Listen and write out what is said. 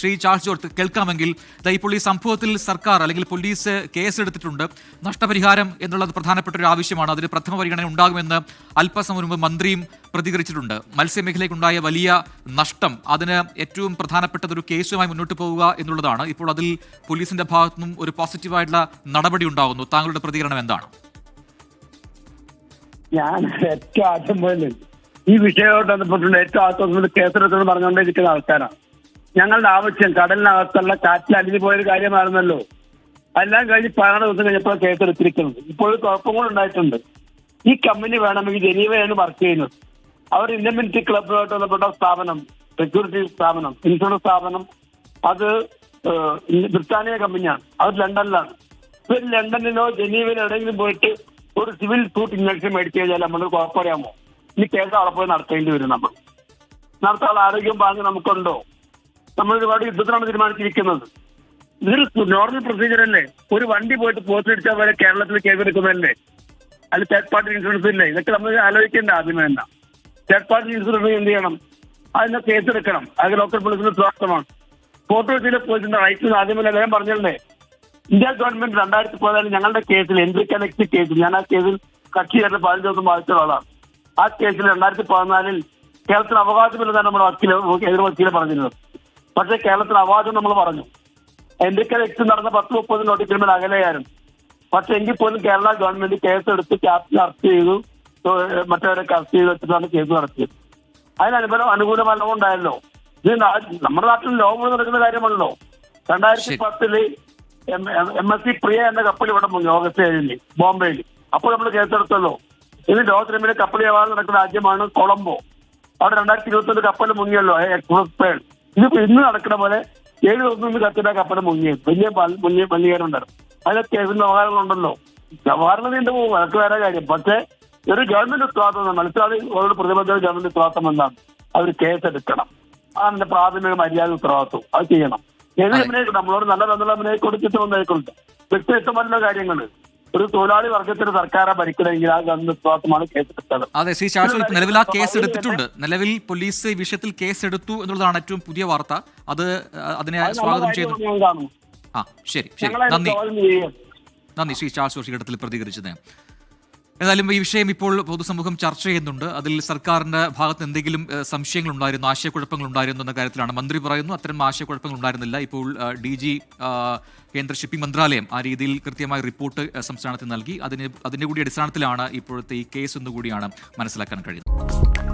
Shri Charles George കേൾക്കാമെങ്കിൽ ഇപ്പോൾ ഈ സംഭവത്തിൽ സർക്കാർ അല്ലെങ്കിൽ പോലീസ് കേസെടുത്തിട്ടുണ്ട്. നഷ്ടപരിഹാരം എന്നുള്ളത് പ്രധാനപ്പെട്ട ഒരു ആവശ്യമാണ്. അതിന് പ്രഥമ പരിഗണന ഉണ്ടാകുമെന്ന് അല്പസമയം മുമ്പ് മന്ത്രിയും പ്രതികരിച്ചിട്ടുണ്ട്. മത്സ്യമേഖലയ്ക്കുണ്ടായ വലിയ നഷ്ടം, അതിന് ഏറ്റവും പ്രധാനപ്പെട്ടതൊരു കേസുമായി മുന്നോട്ട് പോവുക എന്നുള്ളതാണ്. ഇപ്പോൾ അതിൽ പോലീസിന്റെ ഭാഗത്തുനിന്നും ഒരു പോസിറ്റീവായിട്ടുള്ള നടപടി ഉണ്ടാകുന്നു. താങ്കളുടെ പ്രതികരണം എന്താണ്? ഞാൻ ഏറ്റവും ആദ്യം പോലെ ഈ വിഷയമായിട്ട് ബന്ധപ്പെട്ടുണ്ട് ഏറ്റവും ആദ്യം കേസെടുത്തെന്ന് പറഞ്ഞുകൊണ്ടിരിക്കുന്ന ആൾക്കാരാണ്. ഞങ്ങളുടെ ആവശ്യം കടലിനകത്തുള്ള കാറ്റിൽ അലിഞ്ഞു പോയൊരു കാര്യമായിരുന്നല്ലോ. എല്ലാം കഴിഞ്ഞ് 16 ദിവസം കഴിഞ്ഞപ്പോൾ കേസെടുത്തിരിക്കുന്നത്. ഇപ്പോൾ കുഴപ്പങ്ങൾ ഉണ്ടായിട്ടുണ്ട്. ഈ കമ്പനി വേണമെങ്കിൽ ജനീവയാണ് വർക്ക് ചെയ്യുന്നത്. അവർ ഇൻഡെമിനിറ്റി ക്ലബുമായിട്ട് ബന്ധപ്പെട്ട സ്ഥാപനം, സെക്യൂരിറ്റി സ്ഥാപനം, ഇൻഷുറൻസ് സ്ഥാപനം, അത് ബ്രിട്ടാനിയ കമ്പനിയാണ്. അത് ലണ്ടനിലാണ്. ഇവർ ലണ്ടനിലോ ജനീവയിലോ എവിടെയെങ്കിലും പോയിട്ട് ഒരു സിവിൽ സൂട്ട് ഇൻജക്ഷൻ മേടിച്ചു കഴിഞ്ഞാൽ നമ്മൾ കുഴപ്പമറിയാമോ? ഈ കേസ് അവിടെ പോയി നടത്തേണ്ടി വരും. നമ്മൾ നടത്താനുള്ള ആരോഗ്യം ബാങ്ക് നമുക്കുണ്ടോ? നമ്മൾ ഒരുപാട് യുദ്ധത്തിനാണ് തീരുമാനിച്ചിരിക്കുന്നത്. ഇതൊരു നോർമൽ പ്രൊസീജിയർ അല്ലേ? ഒരു വണ്ടി പോയിട്ട് പോസ്റ്റടിച്ചാൽ വരെ കേരളത്തിൽ കേസെടുക്കുന്നതല്ലേ? അതിൽ തേർഡ് പാർട്ടി ഇൻഷുറൻസ് ഇല്ലേ? ഇതൊക്കെ നമ്മൾ ആലോചിക്കേണ്ട ആദ്യമേ തന്നെ. തേർഡ് പാർട്ടി ഇൻഷുറൻസ് എന്ത് ചെയ്യണം? അതിനെ കേസെടുക്കണം. അത് ലോക്കൽ പോലീസിന്റെ ഉത്തരവാദിത്തമാണ്. ഫോട്ടോ വെച്ചിലെ പോലീസിന്റെ റൈറ്റ്സ് ആദ്യമേ അദ്ദേഹം പറഞ്ഞല്ലേ. ഇന്ത്യ ഗവൺമെന്റ് 2014 ഞങ്ങളുടെ കേസിൽ എൻട്രി കണക്ട് കേസിൽ, ഞാൻ ആ കേസിൽ കക്ഷിയായിട്ട് 15 ദിവസം ബാധിച്ച ആളാണ്. ആ കേസിൽ 2014 കേരളത്തിന് അവകാശമില്ലെന്നാണ് നമ്മുടെ എതിർ വക്കീലെ പറഞ്ഞിരുന്നത്. പക്ഷേ കേരളത്തിന് അവകാശം നമ്മൾ പറഞ്ഞു. എൻട്രിക്കൽ എക്സ് നടന്ന 10-30 നോട്ടിക്കൽ അകലെയായിരുന്നു. പക്ഷെ എങ്കിൽ പോലും കേരള ഗവൺമെന്റ് കേസെടുത്ത് ക്യാപ്റ്റനെ അറസ്റ്റ് ചെയ്തു, മറ്റവരൊക്കെ അറസ്റ്റ് ചെയ്ത് വെച്ചിട്ടാണ് കേസ് നടത്തിയത്. അതിന് അനുകൂല ഫലവും ഉണ്ടായല്ലോ. ഇത് നമ്മുടെ നാട്ടിൽ ലോകം നടക്കുന്ന കാര്യമാണല്ലോ. 2010 MSC പ്രിയ എന്ന കപ്പൽ ഇവിടെ മുങ്ങി ഓഗസ്റ്റ് 7 ബോംബെയിൽ. അപ്പോൾ നമ്മൾ കേസെടുത്തല്ലോ. ഇത് ലോകത്തിലെ കപ്പൽ വ്യവഹാരം നടക്കുന്ന രാജ്യമാണ് കൊളംബോ. അവിടെ 2021 കപ്പൽ മുങ്ങിയല്ലോ, എക്സ്പ്രസ് പേൾ. ഇതിപ്പോ ഇന്ന് നടക്കുന്ന പോലെ 7 ദിവസം നിന്ന് കത്തിട്ട കപ്പൽ മുങ്ങിയത് വലിയ മലിനീകരണമുണ്ടായിരുന്നു. അതിലൊക്കെ കേസിന്റെ വ്യവഹാരങ്ങളുണ്ടല്ലോ. വ്യവഹാരങ്ങൾ നീണ്ടു പോകും, അതൊക്കെ വേറെ കാര്യം. പക്ഷേ ഒരു ഗവൺമെന്റ് ഉത്തരവാദിത്തം, മത്സരാളികളോട് പ്രതിബദ്ധത ഗവൺമെന്റ് ഉത്തരവാദിത്തം എന്താണ്? അവർ കേസെടുക്കണം. അതിന്റെ പ്രാഥമിക മര്യാദ ഉത്തരവാദിത്വം അത് ചെയ്യണം. നമ്മളോട് നല്ല ബന്ധമുള്ള അഭിനയം കൊടുത്തിട്ട് വന്നേക്കുണ്ട്. വ്യക്തിത്വമല്ല കാര്യങ്ങൾ. ഒരു തൊഴിലാളി വർഗത്തിന് സർക്കാരെ ഭരിക്കണമെങ്കിൽ ആ ഗവൺമെന്റ് ഉത്തരവാദിത്തമാണ് കേസെടുത്തത്. അതെ, ശ്രീ ചാൾസ്, നിലവിൽ ആ കേസ് എടുത്തിട്ടുണ്ട്. നിലവിൽ പോലീസ് ഈ വിഷയത്തിൽ കേസ് എടുത്തു എന്നുള്ളതാണ് ഏറ്റവും പുതിയ വാർത്ത. അതിനെ സ്വാഗതം ചെയ്യുന്നു. ശരി, നന്ദി ശ്രീ ചാൾസ് ജോർജ് ഘട്ടത്തിൽ പ്രതികരിച്ചത്. എന്നാലും ഈ വിഷയം ഇപ്പോൾ പൊതുസമൂഹം ചർച്ച ചെയ്യുന്നുണ്ട്. അതിൽ സർക്കാരിന്റെ ഭാഗത്ത് എന്തെങ്കിലും സംശയങ്ങൾ ഉണ്ടായിരുന്നു, ആശയക്കുഴപ്പങ്ങൾ ഉണ്ടായിരുന്നു എന്ന കാര്യത്തിലാണ് മന്ത്രി പറയുന്നു. അത്തരം ആശയക്കുഴപ്പങ്ങൾ ഉണ്ടായിരുന്നില്ല. ഇപ്പോൾ DG കേന്ദ്ര ഷിപ്പിംഗ് മന്ത്രാലയം ആ രീതിയിൽ കൃത്യമായ റിപ്പോർട്ട് സംസ്ഥാനത്തിന് നൽകി. അതിന്റെ കൂടി അടിസ്ഥാനത്തിലാണ് ഇപ്പോഴത്തെ ഈ കേസ് എന്നുകൂടിയാണ് മനസ്സിലാക്കാൻ കഴിയുന്നത്.